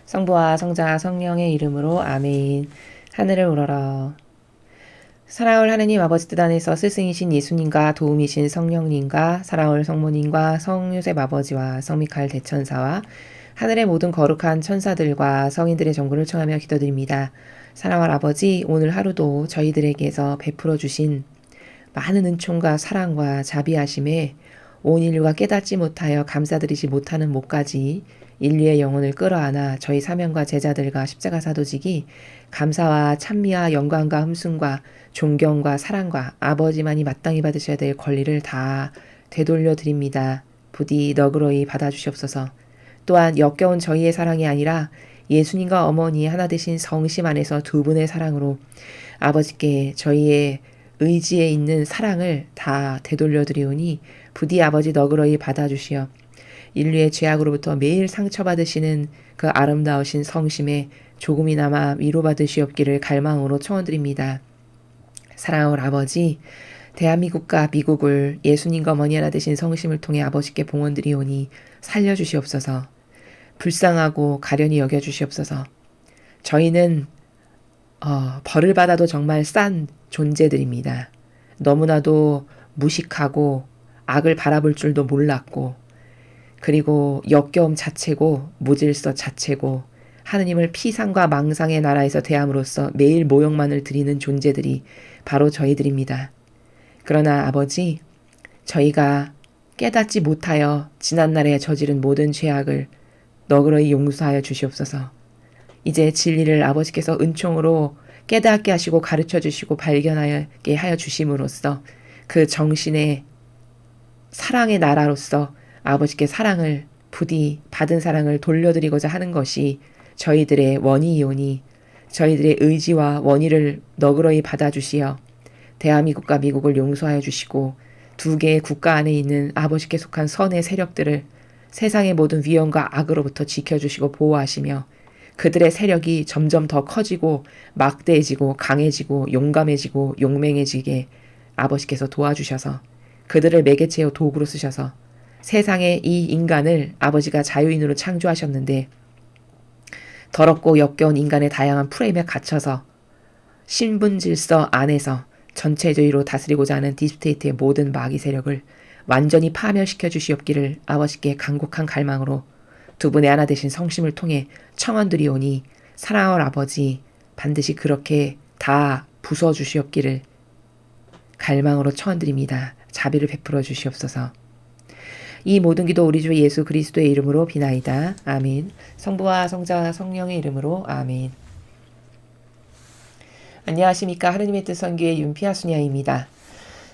성부와 성자와 성령의 이름으로 아멘. 하늘을 우러러. 사랑을 하느님 아버지 뜻 안에서 스승이신 예수님과 도움이신 성령님과 사랑을 성모님과 성요셉 아버지와 성미카엘 대천사와 하늘의 모든 거룩한 천사들과 성인들의 정보를 청하며 기도드립니다. 사랑할 아버지, 오늘 하루도 저희들에게서 베풀어 주신 많은 은총과 사랑과 자비하심에 온 인류가 깨닫지 못하여 감사드리지 못하는 못까지 인류의 영혼을 끌어안아 저희 사명과 제자들과 십자가 사도직이 감사와 찬미와 영광과 흠숭과 존경과 사랑과 아버지만이 마땅히 받으셔야 될 권리를 다 되돌려 드립니다. 부디 너그러이 받아주시옵소서. 또한 역겨운 저희의 사랑이 아니라 예수님과 어머니 하나 되신 성심 안에서 두 분의 사랑으로 아버지께 저희의 의지에 있는 사랑을 다 되돌려 드리오니 부디 아버지 너그러이 받아주시어 인류의 죄악으로부터 매일 상처받으시는 그 아름다우신 성심에 조금이나마 위로받으시옵기를 갈망으로 청원드립니다. 사랑하는 아버지, 대한민국과 미국을 예수님과 어머니 하나 되신 성심을 통해 아버지께 봉헌드리오니 살려주시옵소서. 불쌍하고 가련히 여겨주시옵소서. 저희는 벌을 받아도 정말 싼 존재들입니다. 너무나도 무식하고 악을 바라볼 줄도 몰랐고 그리고 역겨움 자체고 무질서 자체고 하느님을 피상과 망상의 나라에서 대함으로써 매일 모욕만을 드리는 존재들이 바로 저희들입니다. 그러나 아버지, 저희가 깨닫지 못하여 지난날에 저지른 모든 죄악을 너그러이 용서하여 주시옵소서. 이제 진리를 아버지께서 은총으로 깨닫게 하시고 가르쳐 주시고 발견하게 하여 주심으로써 그 정신의 사랑의 나라로서 아버지께 사랑을 부디 받은 사랑을 돌려드리고자 하는 것이 저희들의 원의이오니 저희들의 의지와 원의를 너그러이 받아주시어 대한민국과 미국을 용서하여 주시고 두 개의 국가 안에 있는 아버지께 속한 선의 세력들을 세상의 모든 위험과 악으로부터 지켜주시고 보호하시며 그들의 세력이 점점 더 커지고 막대해지고 강해지고 용감해지고 용맹해지게 아버지께서 도와주셔서 그들을 매개체요 도구로 쓰셔서 세상에 이 인간을 아버지가 자유인으로 창조하셨는데 더럽고 역겨운 인간의 다양한 프레임에 갇혀서 신분 질서 안에서 전체주의로 다스리고자 하는 딥스테이트의 모든 마귀 세력을 완전히 파멸시켜 주시옵기를 아버지께 간곡한 갈망으로 두 분의 하나 되신 성심을 통해 청원드리오니 사랑하는 아버지 반드시 그렇게 다 부숴주시옵기를 갈망으로 청원드립니다. 자비를 베풀어 주시옵소서. 이 모든 기도 우리 주 예수 그리스도의 이름으로 비나이다. 아멘. 성부와 성자와 성령의 이름으로 아멘. 안녕하십니까. 하느님의 뜻 선교의 윤피아수녀입니다.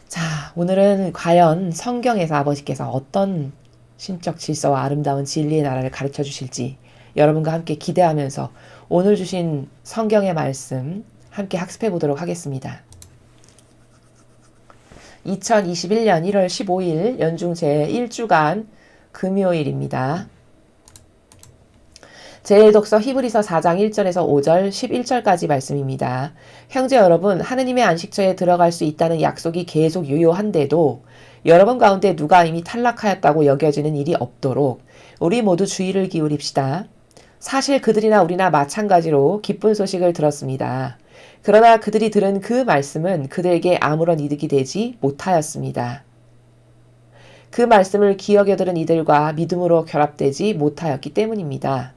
자, 오늘은 과연 성경에서 아버지께서 어떤 신적 질서와 아름다운 진리의 나라를 가르쳐 주실지 여러분과 함께 기대하면서 오늘 주신 성경의 말씀 함께 학습해 보도록 하겠습니다. 2021년 1월 15일 연중 제1주간 금요일입니다. 제1독서 히브리서 4장 1절에서 5절 11절까지 말씀입니다. 형제 여러분, 하느님의 안식처에 들어갈 수 있다는 약속이 계속 유효한데도 여러분 가운데 누가 이미 탈락하였다고 여겨지는 일이 없도록 우리 모두 주의를 기울입시다. 사실 그들이나 우리나 마찬가지로 기쁜 소식을 들었습니다. 그러나 그들이 들은 그 말씀은 그들에게 아무런 이득이 되지 못하였습니다. 그 말씀을 기억에 들은 이들과 믿음으로 결합되지 못하였기 때문입니다.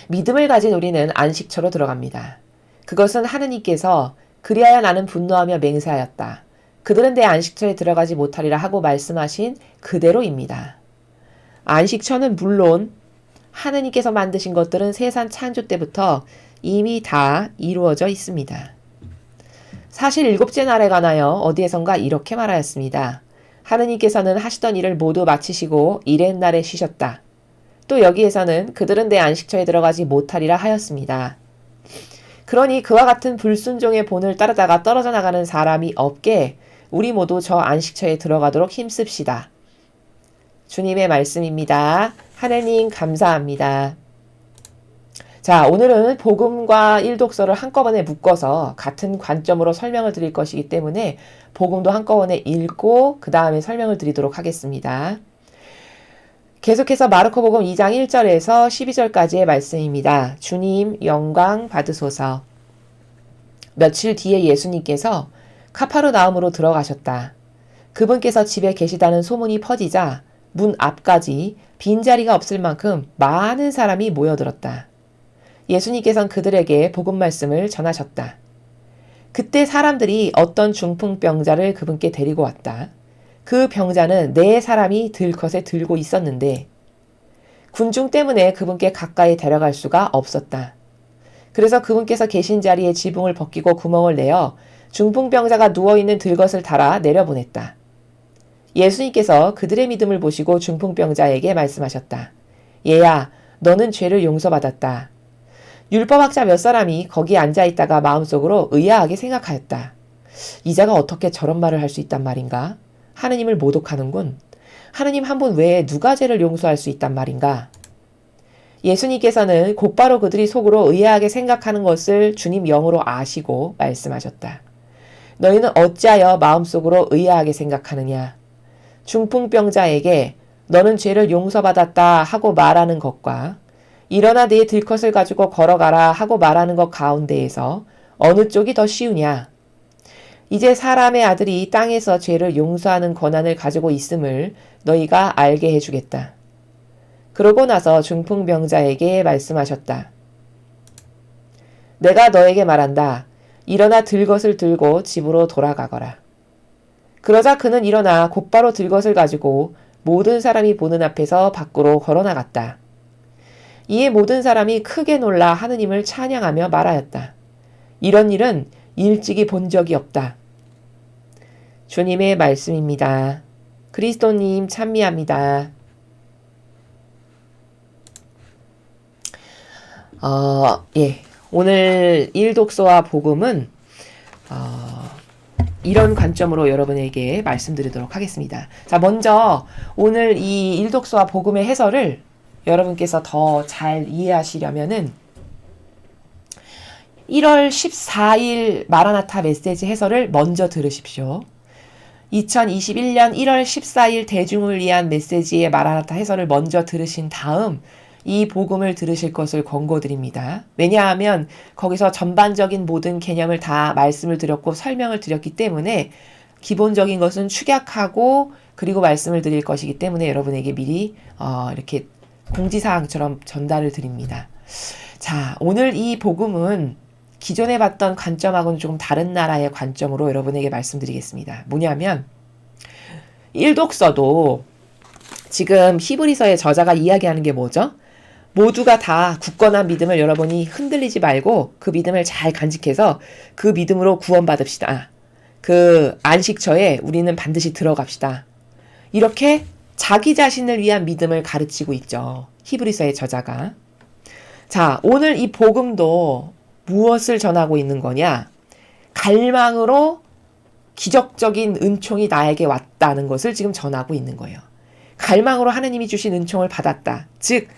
믿음을 가진 우리는 안식처로 들어갑니다. 그것은 하느님께서 그리하여 나는 분노하며 맹세하였다. 그들은 내 안식처에 들어가지 못하리라 하고 말씀하신 그대로입니다. 안식처는 물론 하느님께서 만드신 것들은 세상 창조 때부터 이미 다 이루어져 있습니다. 사실 일곱째 날에 관하여 어디에선가 이렇게 말하였습니다. 하느님께서는 하시던 일을 모두 마치시고 이른 날에 쉬셨다. 또 여기에서는 그들은 내 안식처에 들어가지 못하리라 하였습니다. 그러니 그와 같은 불순종의 본을 따르다가 떨어져 나가는 사람이 없게 우리 모두 저 안식처에 들어가도록 힘씁시다. 주님의 말씀입니다. 하느님 감사합니다. 자, 오늘은 복음과 일독서를 한꺼번에 묶어서 같은 관점으로 설명을 드릴 것이기 때문에 복음도 한꺼번에 읽고 그 다음에 설명을 드리도록 하겠습니다. 계속해서 마르코복음 2장 1절에서 12절까지의 말씀입니다. 주님 영광 받으소서. 며칠 뒤에 예수님께서 카파르나움으로 들어가셨다. 그분께서 집에 계시다는 소문이 퍼지자 문 앞까지 빈자리가 없을 만큼 많은 사람이 모여들었다. 예수님께서는 그들에게 복음 말씀을 전하셨다. 그때 사람들이 어떤 중풍병자를 그분께 데리고 왔다. 그 병자는 4사람이 들것에 들고 있었는데 군중 때문에 그분께 가까이 데려갈 수가 없었다. 그래서 그분께서 계신 자리에 지붕을 벗기고 구멍을 내어 중풍병자가 누워있는 들것을 달아 내려보냈다. 예수님께서 그들의 믿음을 보시고 중풍병자에게 말씀하셨다. 얘야, 너는 죄를 용서받았다. 율법학자 몇 사람이 거기 앉아있다가 마음속으로 의아하게 생각하였다. 이 자가 어떻게 저런 말을 할 수 있단 말인가? 하느님을 모독하는군. 하느님 한 분 외에 누가 죄를 용서할 수 있단 말인가? 예수님께서는 곧바로 그들이 속으로 의아하게 생각하는 것을 주님 영으로 아시고 말씀하셨다. 너희는 어찌하여 마음속으로 의아하게 생각하느냐? 중풍병자에게 너는 죄를 용서받았다 하고 말하는 것과 일어나 네 들것을 가지고 걸어가라 하고 말하는 것 가운데에서 어느 쪽이 더 쉬우냐? 이제 사람의 아들이 땅에서 죄를 용서하는 권한을 가지고 있음을 너희가 알게 해주겠다. 그러고 나서 중풍병자에게 말씀하셨다. 내가 너에게 말한다. 일어나 들것을 들고 집으로 돌아가거라. 그러자 그는 일어나 곧바로 들것을 가지고 모든 사람이 보는 앞에서 밖으로 걸어나갔다. 이에 모든 사람이 크게 놀라 하느님을 찬양하며 말하였다. 이런 일은 일찍이 본 적이 없다. 주님의 말씀입니다. 그리스도님 찬미합니다. 오늘 일독서와 복음은 이런 관점으로 여러분에게 말씀드리도록 하겠습니다. 자, 먼저 오늘 이 일독서와 복음의 해설을 여러분께서 더 잘 이해하시려면은 1월 14일 마라나타 메시지 해설을 먼저 들으십시오. 2021년 1월 14일 대중을 위한 메시지의 마라나타 해설을 먼저 들으신 다음 이 복음을 들으실 것을 권고드립니다. 왜냐하면 거기서 전반적인 모든 개념을 다 말씀을 드렸고 설명을 드렸기 때문에 기본적인 것은 축약하고 그리고 말씀을 드릴 것이기 때문에 여러분에게 미리 이렇게 공지사항처럼 전달을 드립니다. 자, 오늘 이 복음은 기존에 봤던 관점하고는 조금 다른 나라의 관점으로 여러분에게 말씀드리겠습니다. 뭐냐면 일독서도 지금 히브리서의 저자가 이야기하는 게 뭐죠? 모두가 다 굳건한 믿음을 여러분이 흔들리지 말고 그 믿음을 잘 간직해서 그 믿음으로 구원받읍시다. 그 안식처에 우리는 반드시 들어갑시다. 이렇게 자기 자신을 위한 믿음을 가르치고 있죠. 히브리서의 저자가. 자, 오늘 이 복음도 무엇을 전하고 있는 거냐? 갈망으로 기적적인 은총이 나에게 왔다는 것을 지금 전하고 있는 거예요. 갈망으로 하느님이 주신 은총을 받았다. 즉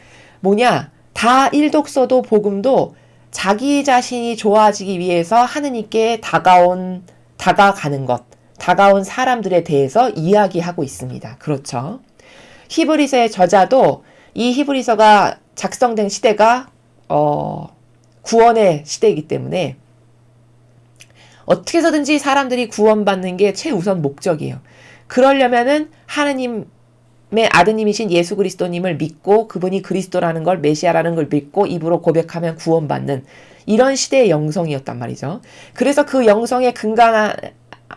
뭐냐? 다 일독서도 복음도 자기 자신이 좋아지기 위해서 하느님께 다가가는 것, 다가온 사람들에 대해서 이야기하고 있습니다. 그렇죠? 히브리서의 저자도 이 히브리서가 작성된 시대가 구원의 시대이기 때문에 어떻게 해서든지 사람들이 구원받는 게 최우선 목적이에요. 그러려면은 하느님의 아드님이신 예수 그리스도님을 믿고 그분이 그리스도라는 걸 메시아라는 걸 믿고 입으로 고백하면 구원받는 이런 시대의 영성이었단 말이죠. 그래서 그 영성의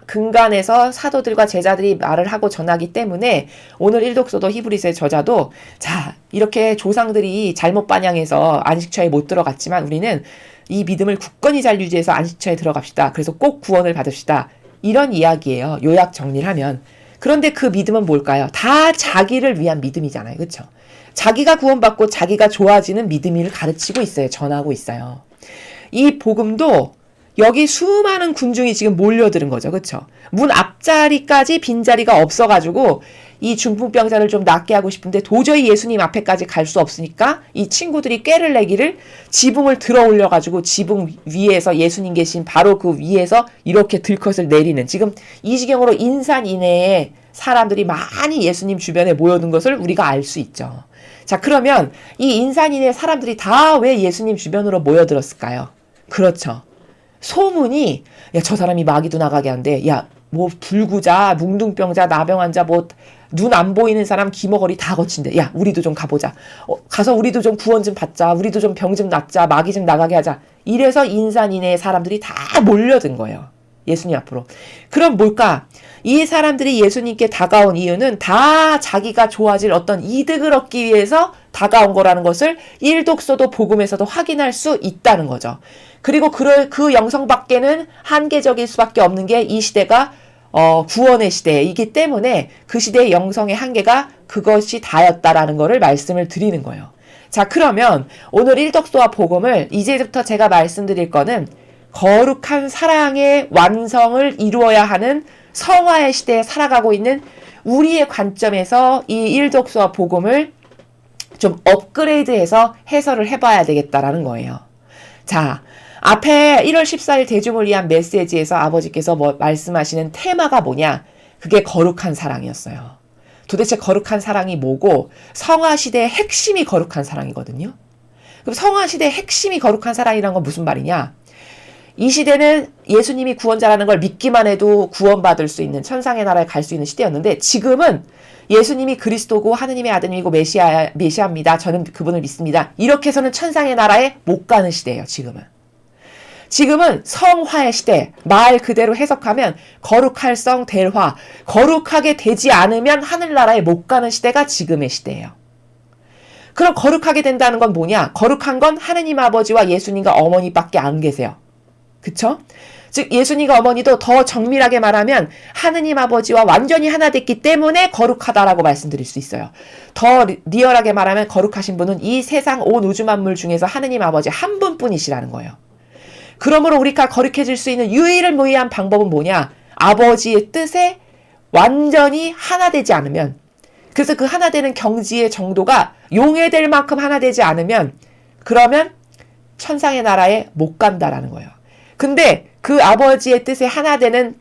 근간에서 사도들과 제자들이 말을 하고 전하기 때문에 오늘 일독서도 히브리서의 저자도 자, 이렇게 조상들이 잘못 반영해서 안식처에 못 들어갔지만 우리는 이 믿음을 굳건히 잘 유지해서 안식처에 들어갑시다. 그래서 꼭 구원을 받읍시다. 이런 이야기예요. 요약 정리를 하면. 그런데 그 믿음은 뭘까요? 다 자기를 위한 믿음이잖아요. 그렇죠? 자기가 구원받고 자기가 좋아지는 믿음을 가르치고 있어요. 전하고 있어요. 이 복음도 여기 수많은 군중이 지금 몰려드는 거죠. 그렇죠? 문 앞자리까지 빈자리가 없어가지고 이 중풍병자를 좀 낫게 하고 싶은데 도저히 예수님 앞에까지 갈 수 없으니까 이 친구들이 꾀를 내기를 지붕을 들어 올려가지고 지붕 위에서 예수님 계신 바로 그 위에서 이렇게 들것을 내리는 지금 이 지경으로 인산인해에 사람들이 많이 예수님 주변에 모여든 것을 우리가 알 수 있죠. 자, 그러면 이 인산인해 사람들이 다 왜 예수님 주변으로 모여들었을까요? 그렇죠. 소문이 야, 저 사람이 마귀도 나가게 한대. 야, 뭐 불구자, 뭉둥병자, 나병 환자, 뭐 눈 안 보이는 사람 기머거리 다 거친대. 야, 우리도 좀 가보자. 가서 우리도 좀 구원 좀 받자. 우리도 좀 병 좀 낫자. 마귀 좀 나가게 하자. 이래서 인산인해의 사람들이 다 몰려든 거예요. 예수님 앞으로. 그럼 뭘까? 이 사람들이 예수님께 다가온 이유는 다 자기가 좋아질 어떤 이득을 얻기 위해서 다가온 거라는 것을 일독서도 복음에서도 확인할 수 있다는 거죠. 그리고 그 영성 밖에는 한계적일 수밖에 없는 게 이 시대가 구원의 시대이기 때문에 그 시대의 영성의 한계가 그것이 다였다라는 것을 말씀을 드리는 거예요. 자, 그러면 오늘 일독서와 복음을 이제부터 제가 말씀드릴 거는 거룩한 사랑의 완성을 이루어야 하는 성화의 시대에 살아가고 있는 우리의 관점에서 이 일독서와 복음을 좀 업그레이드해서 해설을 해봐야 되겠다라는 거예요. 자, 앞에 1월 14일 대중을 위한 메시지에서 아버지께서 말씀하시는 테마가 뭐냐? 그게 거룩한 사랑이었어요. 도대체 거룩한 사랑이 뭐고 성화시대의 핵심이 거룩한 사랑이거든요. 그럼 성화시대의 핵심이 거룩한 사랑이란 건 무슨 말이냐? 이 시대는 예수님이 구원자라는 걸 믿기만 해도 구원받을 수 있는 천상의 나라에 갈 수 있는 시대였는데 지금은 예수님이 그리스도고 하느님의 아드님이고 메시아입니다. 저는 그분을 믿습니다. 이렇게 해서는 천상의 나라에 못 가는 시대예요. 지금은 성화의 시대, 말 그대로 해석하면 거룩할 성 될 화, 거룩하게 되지 않으면 하늘나라에 못 가는 시대가 지금의 시대예요. 그럼 거룩하게 된다는 건 뭐냐? 거룩한 건 하느님 아버지와 예수님과 어머니밖에 안 계세요. 그쵸? 즉 예수님과 어머니도 더 정밀하게 말하면 하느님 아버지와 완전히 하나 됐기 때문에 거룩하다라고 말씀드릴 수 있어요. 더 리얼하게 말하면 거룩하신 분은 이 세상 온 우주 만물 중에서 하느님 아버지 한 분뿐이시라는 거예요. 그러므로 우리가 거룩해질 수 있는 유일무이한 방법은 뭐냐? 아버지의 뜻에 완전히 하나 되지 않으면, 그래서 그 하나 되는 경지의 정도가 용해될 만큼 하나 되지 않으면 그러면 천상의 나라에 못 간다라는 거예요. 근데 그 아버지의 뜻에 하나 되는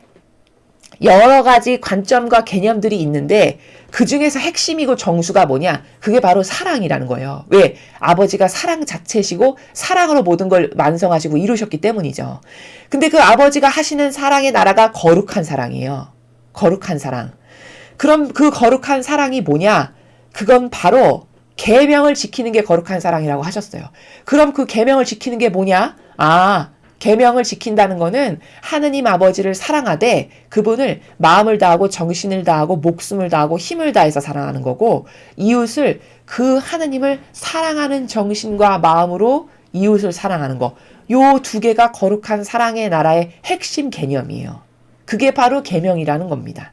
여러 가지 관점과 개념들이 있는데 그 중에서 핵심이고 정수가 뭐냐? 그게 바로 사랑이라는 거예요. 왜? 아버지가 사랑 자체시고 사랑으로 모든 걸 완성하시고 이루셨기 때문이죠. 근데 그 아버지가 하시는 사랑의 나라가 거룩한 사랑이에요. 거룩한 사랑. 그럼 그 거룩한 사랑이 뭐냐? 그건 바로 계명을 지키는 게 거룩한 사랑이라고 하셨어요. 그럼 그 계명을 지키는 게 뭐냐? 계명을 지킨다는 거는 하느님 아버지를 사랑하되 그분을 마음을 다하고 정신을 다하고 목숨을 다하고 힘을 다해서 사랑하는 거고 이웃을 그 하느님을 사랑하는 정신과 마음으로 이웃을 사랑하는 거. 요 두 개가 거룩한 사랑의 나라의 핵심 개념이에요. 그게 바로 계명이라는 겁니다.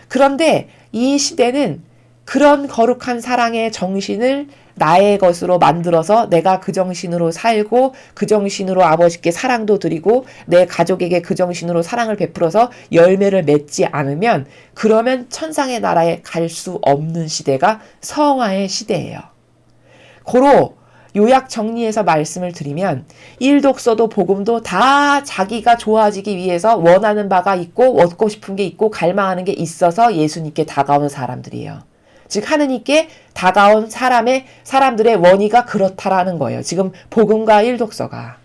그런데 이 시대는 그런 거룩한 사랑의 정신을 나의 것으로 만들어서 내가 그 정신으로 살고 그 정신으로 아버지께 사랑도 드리고 내 가족에게 그 정신으로 사랑을 베풀어서 열매를 맺지 않으면 그러면 천상의 나라에 갈 수 없는 시대가 성화의 시대예요. 고로 요약 정리해서 말씀을 드리면 일독서도 복음도 다 자기가 좋아지기 위해서 원하는 바가 있고 얻고 싶은 게 있고 갈망하는 게 있어서 예수님께 다가오는 사람들이에요. 즉 하느님께 다가온 사람들의 원의가 그렇다라는 거예요. 지금 복음과 일독서가.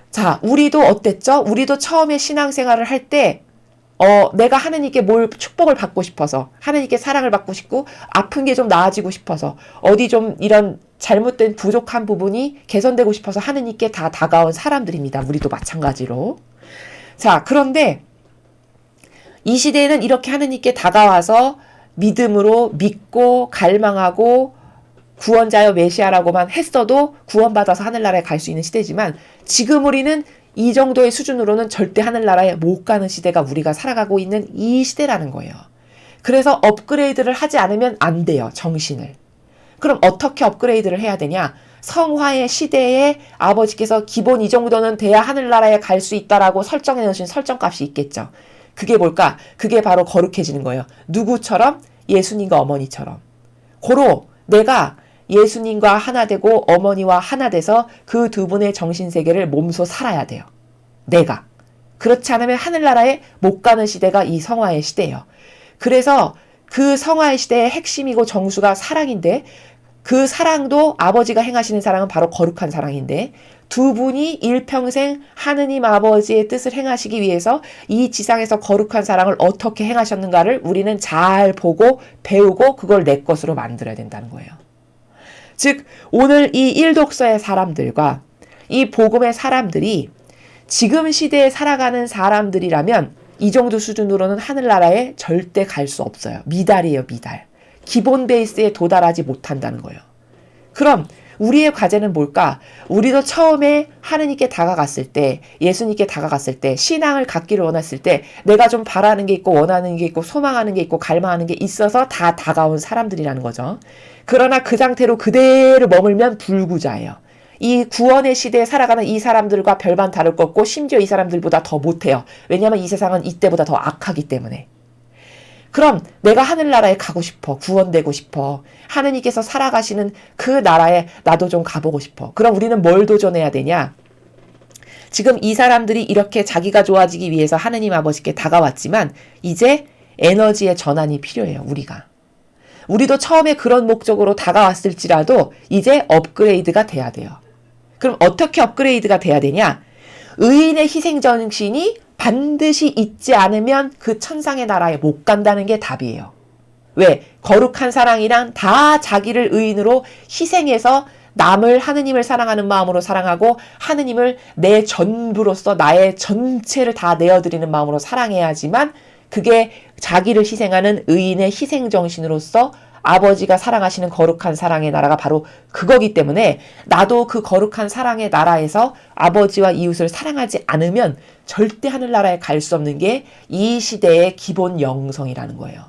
자, 우리도 어땠죠? 우리도 처음에 신앙생활을 할 때 내가 하느님께 축복을 받고 싶어서 하느님께 사랑을 받고 싶고 아픈 게 좀 나아지고 싶어서 어디 좀 이런 잘못된 부족한 부분이 개선되고 싶어서 하느님께 다 다가온 사람들입니다. 우리도 마찬가지로. 자, 그런데 이 시대에는 이렇게 하느님께 다가와서 믿음으로 믿고 갈망하고 구원자여 메시아라고만 했어도 구원받아서 하늘나라에 갈 수 있는 시대지만 지금 우리는 이 정도의 수준으로는 절대 하늘나라에 못 가는 시대가 우리가 살아가고 있는 이 시대라는 거예요. 그래서 업그레이드를 하지 않으면 안 돼요. 정신을. 그럼 어떻게 업그레이드를 해야 되냐? 성화의 시대에 아버지께서 기본 이 정도는 돼야 하늘나라에 갈 수 있다라고 설정해 놓으신 설정값이 있겠죠. 그게 뭘까? 그게 바로 거룩해지는 거예요. 누구처럼? 예수님과 어머니처럼. 고로 내가 예수님과 하나 되고 어머니와 하나 돼서 그 두 분의 정신세계를 몸소 살아야 돼요. 내가. 그렇지 않으면 하늘나라에 못 가는 시대가 이 성화의 시대예요. 그래서 그 성화의 시대의 핵심이고 정수가 사랑인데 그 사랑도 아버지가 행하시는 사랑은 바로 거룩한 사랑인데 두 분이 일평생 하느님 아버지의 뜻을 행하시기 위해서 이 지상에서 거룩한 사랑을 어떻게 행하셨는가를 우리는 잘 보고 배우고 그걸 내 것으로 만들어야 된다는 거예요. 즉 오늘 이 일독서의 사람들과 이 복음의 사람들이 지금 시대에 살아가는 사람들이라면 이 정도 수준으로는 하늘나라에 절대 갈 수 없어요. 미달이에요, 미달. 기본 베이스에 도달하지 못한다는 거예요. 그럼 우리의 과제는 뭘까? 우리도 처음에 하느님께 다가갔을 때, 예수님께 다가갔을 때, 신앙을 갖기를 원했을 때 내가 좀 바라는 게 있고 원하는 게 있고 소망하는 게 있고 갈망하는 게 있어서 다 다가온 사람들이라는 거죠. 그러나 그 상태로 그대로 머물면 불구자예요. 이 구원의 시대에 살아가는 이 사람들과 별반 다를 것 없고 심지어 이 사람들보다 더 못해요. 왜냐하면 이 세상은 이때보다 더 악하기 때문에. 그럼 내가 하늘나라에 가고 싶어. 구원되고 싶어. 하느님께서 살아가시는 그 나라에 나도 좀 가보고 싶어. 그럼 우리는 뭘 도전해야 되냐? 지금 이 사람들이 이렇게 자기가 좋아지기 위해서 하느님 아버지께 다가왔지만 이제 에너지의 전환이 필요해요. 우리도 처음에 그런 목적으로 다가왔을지라도 이제 업그레이드가 돼야 돼요. 그럼 어떻게 업그레이드가 돼야 되냐? 의인의 희생정신이 반드시 있지 않으면 그 천상의 나라에 못 간다는 게 답이에요. 왜? 거룩한 사랑이란 다 자기를 의인으로 희생해서 남을 하느님을 사랑하는 마음으로 사랑하고 하느님을 내 전부로서 나의 전체를 다 내어드리는 마음으로 사랑해야지만 그게 자기를 희생하는 의인의 희생정신으로서 아버지가 사랑하시는 거룩한 사랑의 나라가 바로 그거기 때문에 나도 그 거룩한 사랑의 나라에서 아버지와 이웃을 사랑하지 않으면 절대 하늘나라에 갈 수 없는 게 이 시대의 기본 영성이라는 거예요.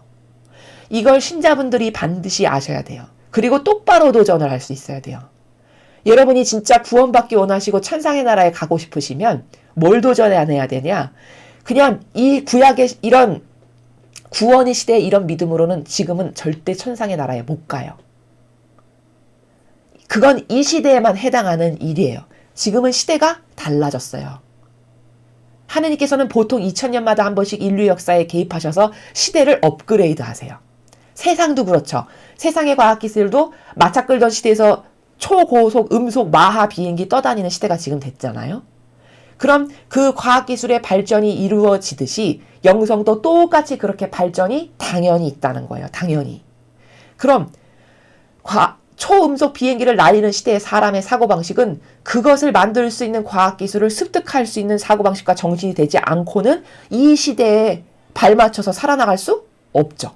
이걸 신자분들이 반드시 아셔야 돼요. 그리고 똑바로 도전을 할 수 있어야 돼요. 여러분이 진짜 구원받기 원하시고 천상의 나라에 가고 싶으시면 뭘 도전해야 되냐? 그냥 이 구약의 이런 구원의 시대의 이런 믿음으로는 지금은 절대 천상의 나라에 못 가요. 그건 이 시대에만 해당하는 일이에요. 지금은 시대가 달라졌어요. 하느님께서는 보통 2000년마다 한 번씩 인류 역사에 개입하셔서 시대를 업그레이드 하세요. 세상도 그렇죠. 세상의 과학기술도 마차 끌던 시대에서 초고속 음속 마하 비행기 떠다니는 시대가 지금 됐잖아요. 그럼 그 과학기술의 발전이 이루어지듯이 영성도 똑같이 그렇게 발전이 당연히 있다는 거예요. 당연히. 그럼 초음속 비행기를 날리는 시대의 사람의 사고방식은 그것을 만들 수 있는 과학기술을 습득할 수 있는 사고방식과 정신이 되지 않고는 이 시대에 발맞춰서 살아나갈 수 없죠.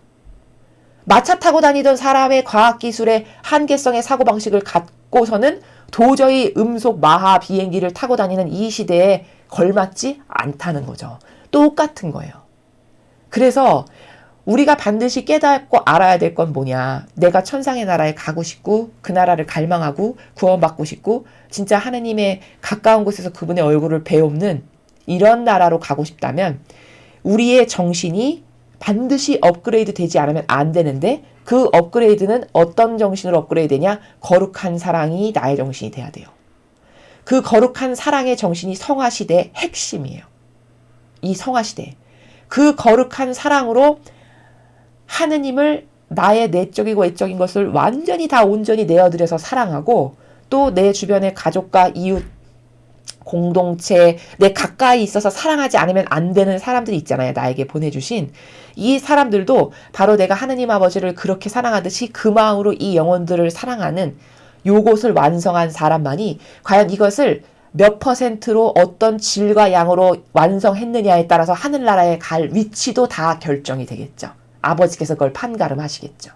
마차 타고 다니던 사람의 과학기술의 한계성의 사고방식을 갖고서는 도저히 음속 마하 비행기를 타고 다니는 이 시대에 걸맞지 않다는 거죠. 똑같은 거예요. 그래서 우리가 반드시 깨닫고 알아야 될 건 뭐냐. 내가 천상의 나라에 가고 싶고 그 나라를 갈망하고 구원받고 싶고 진짜 하느님의 가까운 곳에서 그분의 얼굴을 배우는 이런 나라로 가고 싶다면 우리의 정신이 반드시 업그레이드 되지 않으면 안 되는데 그 업그레이드는 어떤 정신으로 업그레이드 되냐? 거룩한 사랑이 나의 정신이 돼야 돼요. 그 거룩한 사랑의 정신이 성화시대의 핵심이에요. 이 성화시대. 그 거룩한 사랑으로 하느님을 나의 내적이고 외적인 것을 완전히 다 온전히 내어드려서 사랑하고 또 내 주변의 가족과 이웃, 공동체, 내 가까이 있어서 사랑하지 않으면 안 되는 사람들이 있잖아요. 나에게 보내주신. 이 사람들도 바로 내가 하느님 아버지를 그렇게 사랑하듯이 그 마음으로 이 영혼들을 사랑하는 요것을 완성한 사람만이 과연 이것을 몇 퍼센트로 어떤 질과 양으로 완성했느냐에 따라서 하늘나라에 갈 위치도 다 결정이 되겠죠. 아버지께서 그걸 판가름하시겠죠.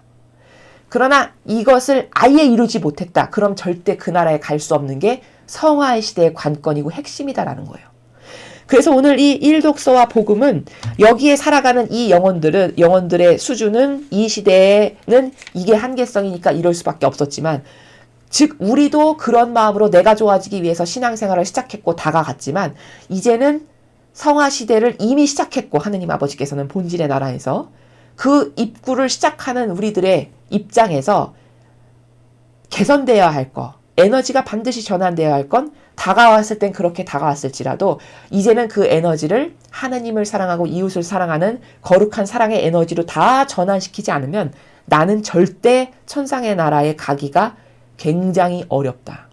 그러나 이것을 아예 이루지 못했다. 그럼 절대 그 나라에 갈 수 없는 게 성화의 시대의 관건이고 핵심이다라는 거예요. 그래서 오늘 이 일독서와 복음은 여기에 살아가는 이 영혼들의 수준은 이 시대에는 이게 한계성이니까 이럴 수밖에 없었지만 즉 우리도 그런 마음으로 내가 좋아지기 위해서 신앙생활을 시작했고 다가갔지만 이제는 성화 시대를 이미 시작했고 하느님 아버지께서는 본질의 나라에서 그 입구를 시작하는 우리들의 입장에서 개선되어야 할 거 에너지가 반드시 전환되어야 할 건 다가왔을 땐 그렇게 다가왔을지라도 이제는 그 에너지를 하느님을 사랑하고 이웃을 사랑하는 거룩한 사랑의 에너지로 다 전환시키지 않으면 나는 절대 천상의 나라에 가기가 굉장히 어렵다.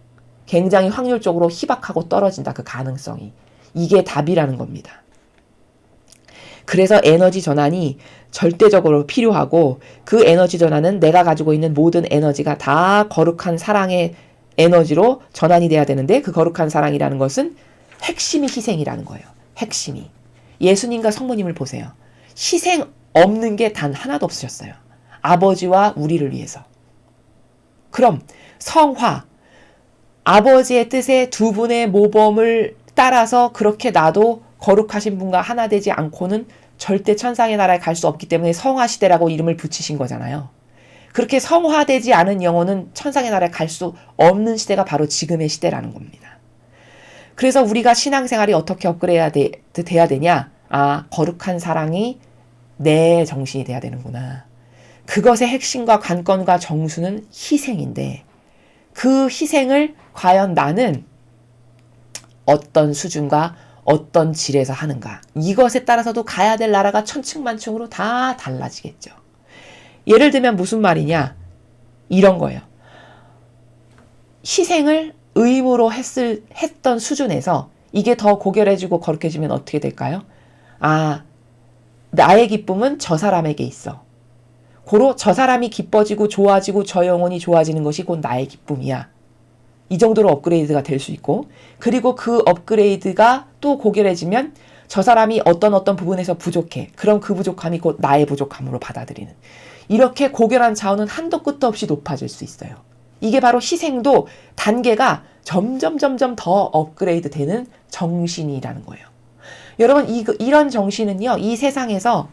굉장히 확률적으로 희박하고 떨어진다. 그 가능성이. 이게 답이라는 겁니다. 그래서 에너지 전환이 절대적으로 필요하고 그 에너지 전환은 내가 가지고 있는 모든 에너지가 다 거룩한 사랑의 에너지로 전환이 돼야 되는데 그 거룩한 사랑이라는 것은 핵심이 희생이라는 거예요. 핵심이. 예수님과 성모님을 보세요. 희생 없는 게 단 하나도 없으셨어요. 아버지와 우리를 위해서. 그럼 성화, 아버지의 뜻에 두 분의 모범을 따라서 그렇게 나도 거룩하신 분과 하나 되지 않고는 절대 천상의 나라에 갈 수 없기 때문에 성화시대라고 이름을 붙이신 거잖아요. 그렇게 성화되지 않은 영혼은 천상의 나라에 갈 수 없는 시대가 바로 지금의 시대라는 겁니다. 그래서 우리가 신앙생활이 어떻게 업그레이드 돼야 되냐? 아, 거룩한 사랑이 내 정신이 돼야 되는구나. 그것의 핵심과 관건과 정수는 희생인데 그 희생을 과연 나는 어떤 수준과 어떤 질에서 하는가. 이것에 따라서도 가야 될 나라가 천층만층으로 다 달라지겠죠. 예를 들면 무슨 말이냐. 이런 거예요. 희생을 의무로 했던 수준에서 이게 더 고결해지고 거룩해지면 어떻게 될까요? 아, 나의 기쁨은 저 사람에게 있어. 고로 저 사람이 기뻐지고 좋아지고 저 영혼이 좋아지는 것이 곧 나의 기쁨이야. 이 정도로 업그레이드가 될 수 있고 그리고 그 업그레이드가 또 고결해지면 저 사람이 어떤 부분에서 부족해. 그럼 그 부족함이 곧 나의 부족함으로 받아들이는. 이렇게 고결한 차원은 한도 끝도 없이 높아질 수 있어요. 이게 바로 희생도 단계가 점점 더 업그레이드 되는 정신이라는 거예요. 여러분 이런 정신은요. 이 세상에서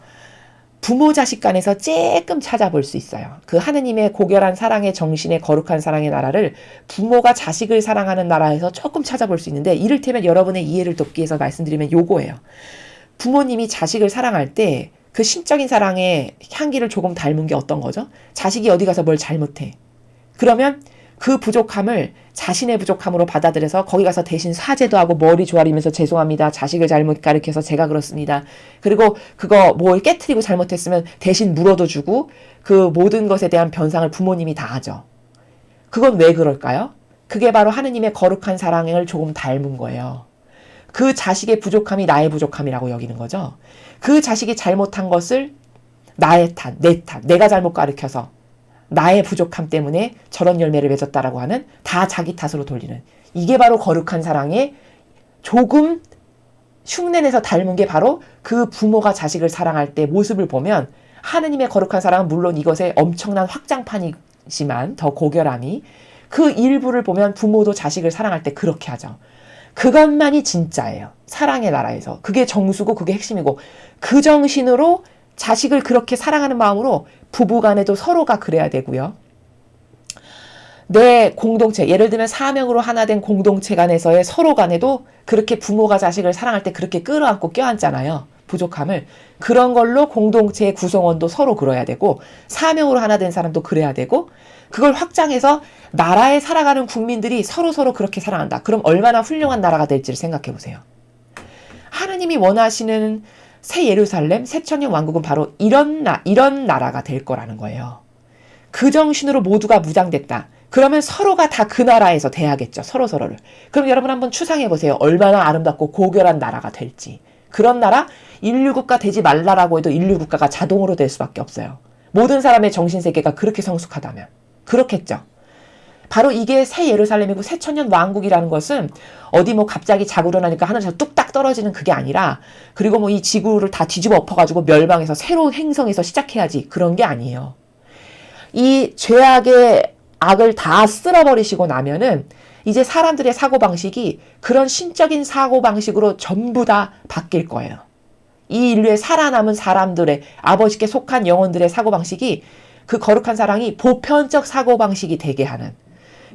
부모 자식 간에서 조금 찾아볼 수 있어요. 그 하느님의 고결한 사랑의 정신의 거룩한 사랑의 나라를 부모가 자식을 사랑하는 나라에서 조금 찾아볼 수 있는데 이를테면 여러분의 이해를 돕기 위해서 말씀드리면 요거예요. 부모님이 자식을 사랑할 때 그 신적인 사랑의 향기를 조금 닮은 게 어떤 거죠? 자식이 어디 가서 뭘 잘못해. 그러면 그 부족함을 자신의 부족함으로 받아들여서 거기 가서 대신 사죄도 하고 머리 조아리면서 죄송합니다. 자식을 잘못 가르쳐서 제가 그렇습니다. 그리고 그거 뭘 깨트리고 잘못했으면 대신 물어도 주고 그 모든 것에 대한 변상을 부모님이 다 하죠. 그건 왜 그럴까요? 그게 바로 하느님의 거룩한 사랑을 조금 닮은 거예요. 그 자식의 부족함이 나의 부족함이라고 여기는 거죠. 그 자식이 잘못한 것을 나의 탓, 내 탓, 내가 잘못 가르쳐서 나의 부족함 때문에 저런 열매를 맺었다라고 하는 다 자기 탓으로 돌리는. 이게 바로 거룩한 사랑의 조금 흉내내서 닮은 게 바로 그 부모가 자식을 사랑할 때 모습을 보면 하느님의 거룩한 사랑은 물론 이것의 엄청난 확장판이지만 더 고결함이 그 일부를 보면 부모도 자식을 사랑할 때 그렇게 하죠. 그것만이 진짜예요. 사랑의 나라에서. 그게 정수고 그게 핵심이고 그 정신으로 자식을 그렇게 사랑하는 마음으로 부부간에도 서로가 그래야 되고요. 내 공동체, 예를 들면 사명으로 하나 된 공동체 간에서의 서로 간에도 그렇게 부모가 자식을 사랑할 때 그렇게 끌어안고 껴안잖아요. 부족함을. 그런 걸로 공동체의 구성원도 서로 그래야 되고 사명으로 하나 된 사람도 그래야 되고 그걸 확장해서 나라에 살아가는 국민들이 서로 그렇게 사랑한다. 그럼 얼마나 훌륭한 나라가 될지를 생각해 보세요. 하느님이 원하시는 새 예루살렘, 새 천년 왕국은 바로 이런 나라가 될 거라는 거예요. 그 정신으로 모두가 무장됐다. 그러면 서로가 다 그 나라에서 돼야겠죠. 서로를. 그럼 여러분 한번 추상해 보세요. 얼마나 아름답고 고결한 나라가 될지. 그런 나라, 인류국가 되지 말라라고 해도 인류국가가 자동으로 될 수밖에 없어요. 모든 사람의 정신세계가 그렇게 성숙하다면. 그렇겠죠. 바로 이게 새 예루살렘이고 새 천년 왕국이라는 것은 어디 뭐 갑자기 자고 일어나니까 하늘에서 뚝딱 떨어지는 그게 아니라 그리고 뭐 이 지구를 다 뒤집어 엎어가지고 멸망해서 새로운 행성에서 시작해야지 그런 게 아니에요. 이 죄악의 악을 다 쓸어버리시고 나면은 이제 사람들의 사고방식이 그런 신적인 사고방식으로 전부 다 바뀔 거예요. 이 인류에 살아남은 사람들의 아버지께 속한 영혼들의 사고방식이 그 거룩한 사랑이 보편적 사고방식이 되게 하는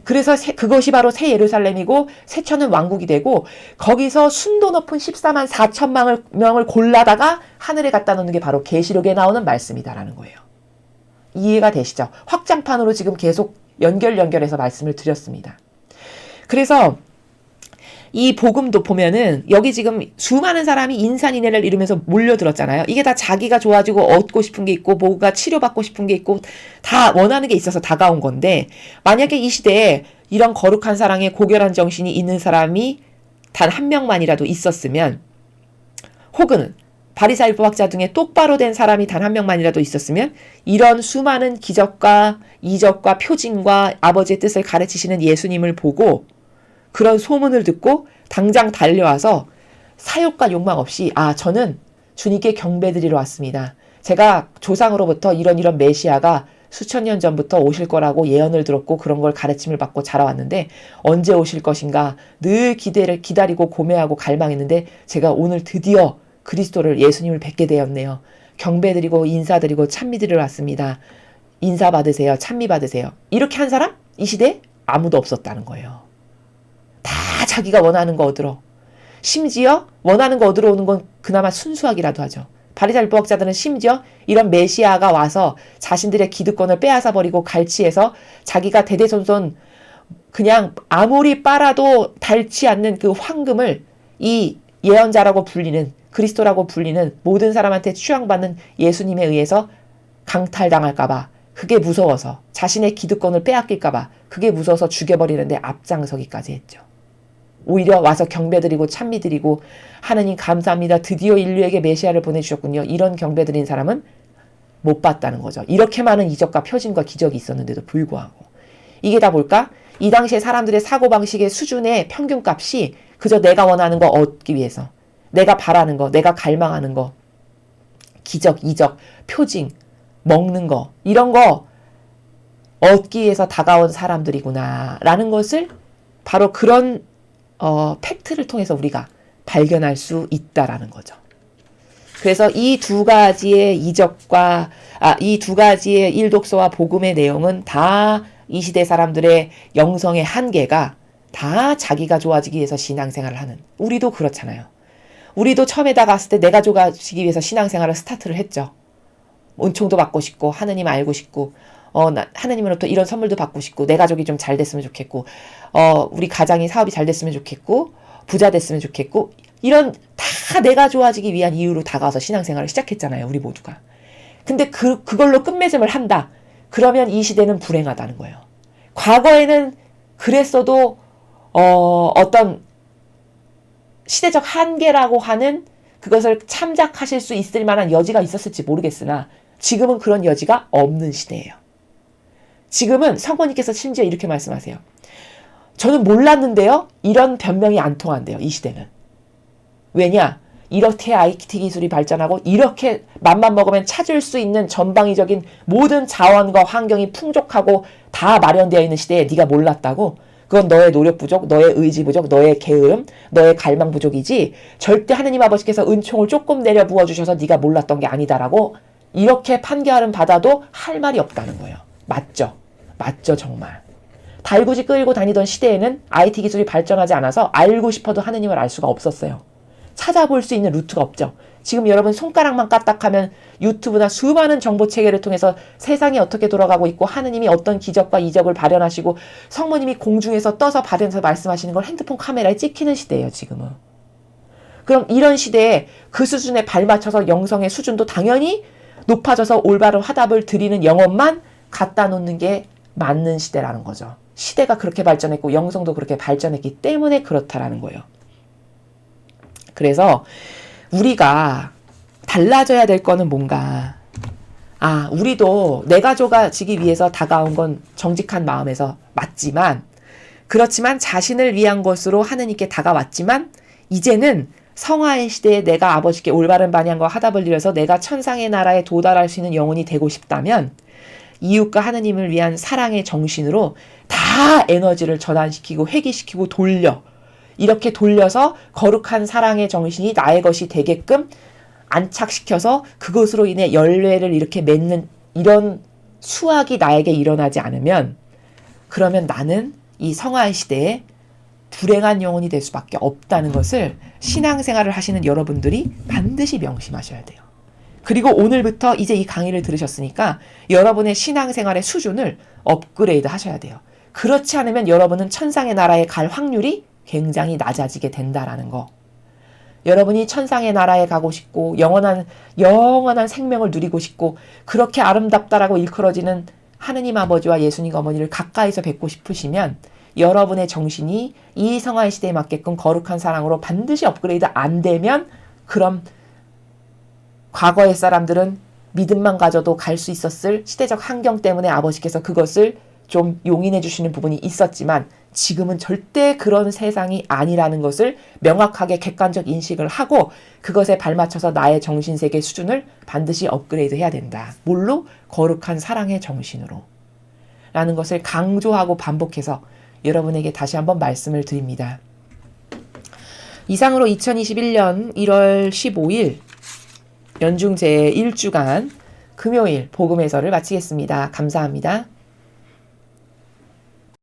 그래서 그것이 바로 새 예루살렘이고 새 천년 왕국이 되고 거기서 순도 높은 14만 4천만 명을 골라다가 하늘에 갖다 놓는 게 바로 계시록에 나오는 말씀이다라는 거예요. 이해가 되시죠? 확장판으로 지금 계속 연결해서 말씀을 드렸습니다. 그래서 이 복음도 보면은 여기 지금 수많은 사람이 인산인해를 이루면서 몰려들었잖아요. 이게 다 자기가 좋아지고 얻고 싶은 게 있고 뭐가 치료받고 싶은 게 있고 다 원하는 게 있어서 다가온 건데, 만약에 이 시대에 이런 거룩한 사랑에 고결한 정신이 있는 사람이 단 한 명만이라도 있었으면, 혹은 바리사일 법학자 중에 똑바로 된 사람이 단 한 명만이라도 있었으면, 이런 수많은 기적과 이적과 표징과 아버지의 뜻을 가르치시는 예수님을 보고 그런 소문을 듣고 당장 달려와서 사욕과 욕망 없이, 저는 주님께 경배드리러 왔습니다. 제가 조상으로부터 이런 메시아가 수천 년 전부터 오실 거라고 예언을 들었고 그런 걸 가르침을 받고 자라왔는데 언제 오실 것인가 늘 기다리고 고매하고 갈망했는데 제가 오늘 드디어 그리스도를, 예수님을 뵙게 되었네요. 경배드리고 인사드리고 찬미드리러 왔습니다. 인사 받으세요. 찬미 받으세요. 이렇게 한 사람? 이 시대에 아무도 없었다는 거예요. 다 자기가 원하는 거 얻으러. 심지어 원하는 거 얻으러 오는 건 그나마 순수하기라도 하죠. 바리새인 율법학자들은 심지어 이런 메시아가 와서 자신들의 기득권을 빼앗아 버리고 갈취해서 자기가 대대손손 그냥 아무리 빨아도 닳지 않는 그 황금을 이 예언자라고 불리는, 그리스도라고 불리는 모든 사람한테 추앙받는 예수님에 의해서 강탈당할까봐, 그게 무서워서 자신의 기득권을 빼앗길까봐 그게 무서워서 죽여버리는데 앞장서기까지 했죠. 오히려 와서 경배드리고 찬미드리고 하느님 감사합니다. 드디어 인류에게 메시아를 보내주셨군요. 이런 경배드린 사람은 못 봤다는 거죠. 이렇게 많은 이적과 표징과 기적이 있었는데도 불구하고. 이게 다 뭘까? 이 당시에 사람들의 사고방식의 수준의 평균값이 그저 내가 원하는 거 얻기 위해서, 내가 바라는 거, 내가 갈망하는 거, 기적, 이적, 표징, 먹는 거, 이런 거 얻기 위해서 다가온 사람들이구나 라는 것을 바로 그런 팩트를 통해서 우리가 발견할 수 있다라는 거죠. 그래서 이 두 가지의 이적과 이 두 가지의 일독서와 복음의 내용은 다 이 시대 사람들의 영성의 한계가 다 자기가 좋아지기 위해서 신앙생활을 하는, 우리도 그렇잖아요. 우리도 처음에다 갔을 때 내가 좋아지기 위해서 신앙생활을 스타트를 했죠. 은총도 받고 싶고 하느님 알고 싶고 하느님으로부터 이런 선물도 받고 싶고 내 가족이 좀 잘 됐으면 좋겠고 우리 가장이 사업이 잘 됐으면 좋겠고 부자 됐으면 좋겠고, 이런 다 내가 좋아지기 위한 이유로 다가와서 신앙생활을 시작했잖아요. 우리 모두가. 근데 그걸로 끝맺음을 한다. 그러면 이 시대는 불행하다는 거예요. 과거에는 그랬어도 어떤 시대적 한계라고 하는 그것을 참작하실 수 있을 만한 여지가 있었을지 모르겠으나 지금은 그런 여지가 없는 시대예요. 지금은 성모님께서 심지어 이렇게 말씀하세요. 저는 몰랐는데요. 이런 변명이 안 통한대요. 이 시대는. 왜냐? 이렇게 IT 기술이 발전하고 이렇게 맘만 먹으면 찾을 수 있는 전방위적인 모든 자원과 환경이 풍족하고 다 마련되어 있는 시대에 네가 몰랐다고? 그건 너의 노력 부족, 너의 의지 부족, 너의 게으름, 너의 갈망 부족이지 절대 하느님 아버지께서 은총을 조금 내려 부어주셔서 네가 몰랐던 게 아니다라고 이렇게 판결은 받아도 할 말이 없다는 거예요. 맞죠? 맞죠, 정말. 달구지 끌고 다니던 시대에는 IT 기술이 발전하지 않아서 알고 싶어도 하느님을 알 수가 없었어요. 찾아볼 수 있는 루트가 없죠. 지금 여러분 손가락만 까딱하면 유튜브나 수많은 정보 체계를 통해서 세상이 어떻게 돌아가고 있고 하느님이 어떤 기적과 이적을 발현하시고 성모님이 공중에서 떠서 받으면서 말씀하시는 걸 핸드폰 카메라에 찍히는 시대예요, 지금은. 그럼 이런 시대에 그 수준에 발맞춰서 영성의 수준도 당연히 높아져서 올바른 화답을 드리는 영혼만 갖다 놓는 게 맞는 시대라는 거죠. 시대가 그렇게 발전했고 영성도 그렇게 발전했기 때문에 그렇다라는 거예요. 그래서 우리가 달라져야 될 거는 뭔가, 우리도 내가 좋아지기 위해서 다가온 건 정직한 마음에서 맞지만, 그렇지만 자신을 위한 것으로 하느님께 다가왔지만 이제는 성화의 시대에 내가 아버지께 올바른 반향과 화답을 드려서 내가 천상의 나라에 도달할 수 있는 영혼이 되고 싶다면 이웃과 하느님을 위한 사랑의 정신으로 다 에너지를 전환시키고 회귀시키고 이렇게 돌려서 거룩한 사랑의 정신이 나의 것이 되게끔 안착시켜서 그것으로 인해 열매를 이렇게 맺는 이런 수학이 나에게 일어나지 않으면, 그러면 나는 이 성화의 시대에 불행한 영혼이 될 수밖에 없다는 것을 신앙생활을 하시는 여러분들이 반드시 명심하셔야 돼요. 그리고 오늘부터 이제 이 강의를 들으셨으니까 여러분의 신앙생활의 수준을 업그레이드 하셔야 돼요. 그렇지 않으면 여러분은 천상의 나라에 갈 확률이 굉장히 낮아지게 된다라는 거. 여러분이 천상의 나라에 가고 싶고 영원한 생명을 누리고 싶고 그렇게 아름답다라고 일컬어지는 하느님 아버지와 예수님 어머니를 가까이서 뵙고 싶으시면 여러분의 정신이 이 성화의 시대에 맞게끔 거룩한 사랑으로 반드시 업그레이드 안 되면 그럼 과거의 사람들은 믿음만 가져도 갈 수 있었을 시대적 환경 때문에 아버지께서 그것을 좀 용인해 주시는 부분이 있었지만 지금은 절대 그런 세상이 아니라는 것을 명확하게 객관적 인식을 하고 그것에 발맞춰서 나의 정신세계 수준을 반드시 업그레이드 해야 된다. 뭘로? 거룩한 사랑의 정신으로. 라는 것을 강조하고 반복해서 여러분에게 다시 한번 말씀을 드립니다. 이상으로 2021년 1월 15일 연중 제1주간 금요일 복음 해설을 마치겠습니다. 감사합니다.